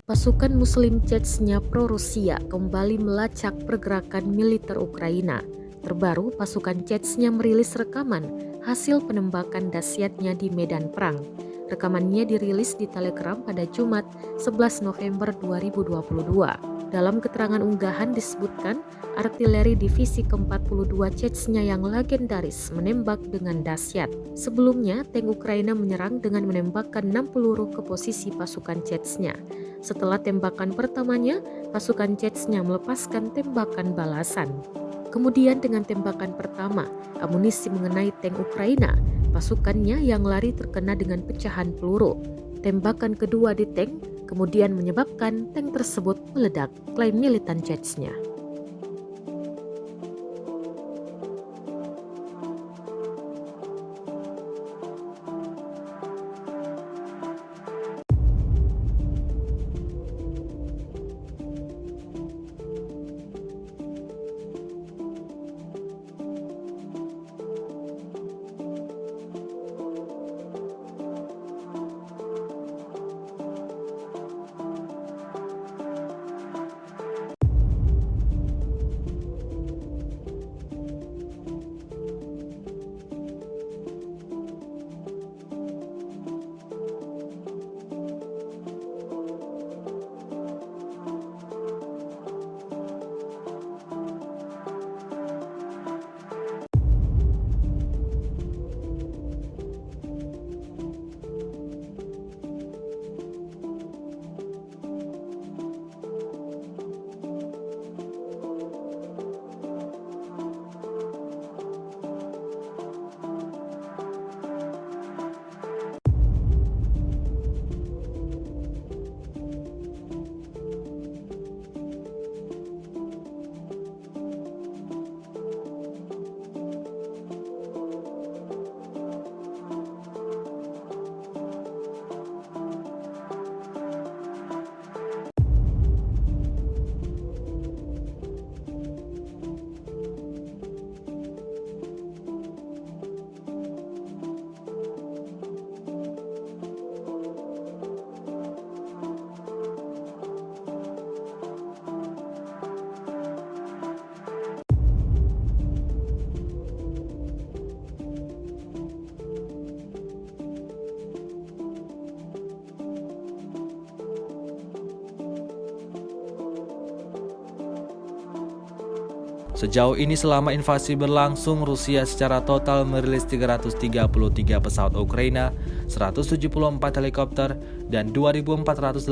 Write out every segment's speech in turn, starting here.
Pasukan Muslim Chechnya pro-Rusia kembali melacak pergerakan militer Ukraina. Terbaru, pasukan Chechnya merilis rekaman hasil penembakan dahsyatnya di medan perang. Rekamannya dirilis di Telegram pada Jumat 11 November 2022. Dalam keterangan unggahan disebutkan, artileri divisi ke-42 Chechnya yang legendaris menembak dengan dahsyat. Sebelumnya, tank Ukraina menyerang dengan menembakkan 6 peluru ke posisi pasukan Chechnya. Setelah tembakan pertamanya, pasukan Chechnya melepaskan tembakan balasan. Kemudian dengan tembakan pertama, amunisi mengenai tank Ukraina, pasukannya yang lari terkena dengan pecahan peluru. Tembakan kedua di tank kemudian menyebabkan tank tersebut meledak, klaim militan Chechnya. Sejauh ini selama invasi berlangsung, Rusia secara total merilis 333 pesawat Ukraina, 174 helikopter, dan 2.486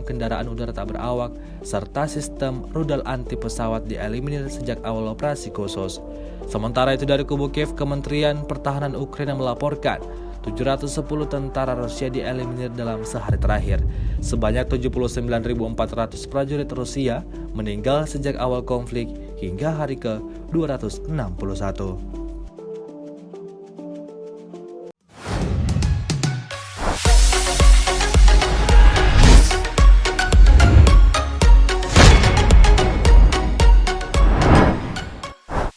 kendaraan udara tak berawak, serta sistem rudal anti pesawat dieliminir sejak awal operasi khusus. Sementara itu dari kubu Kiev, Kementerian Pertahanan Ukraina melaporkan 710 tentara Rusia dieliminir dalam sehari terakhir. Sebanyak 79.400 prajurit Rusia meninggal sejak awal konflik hingga hari ke-261.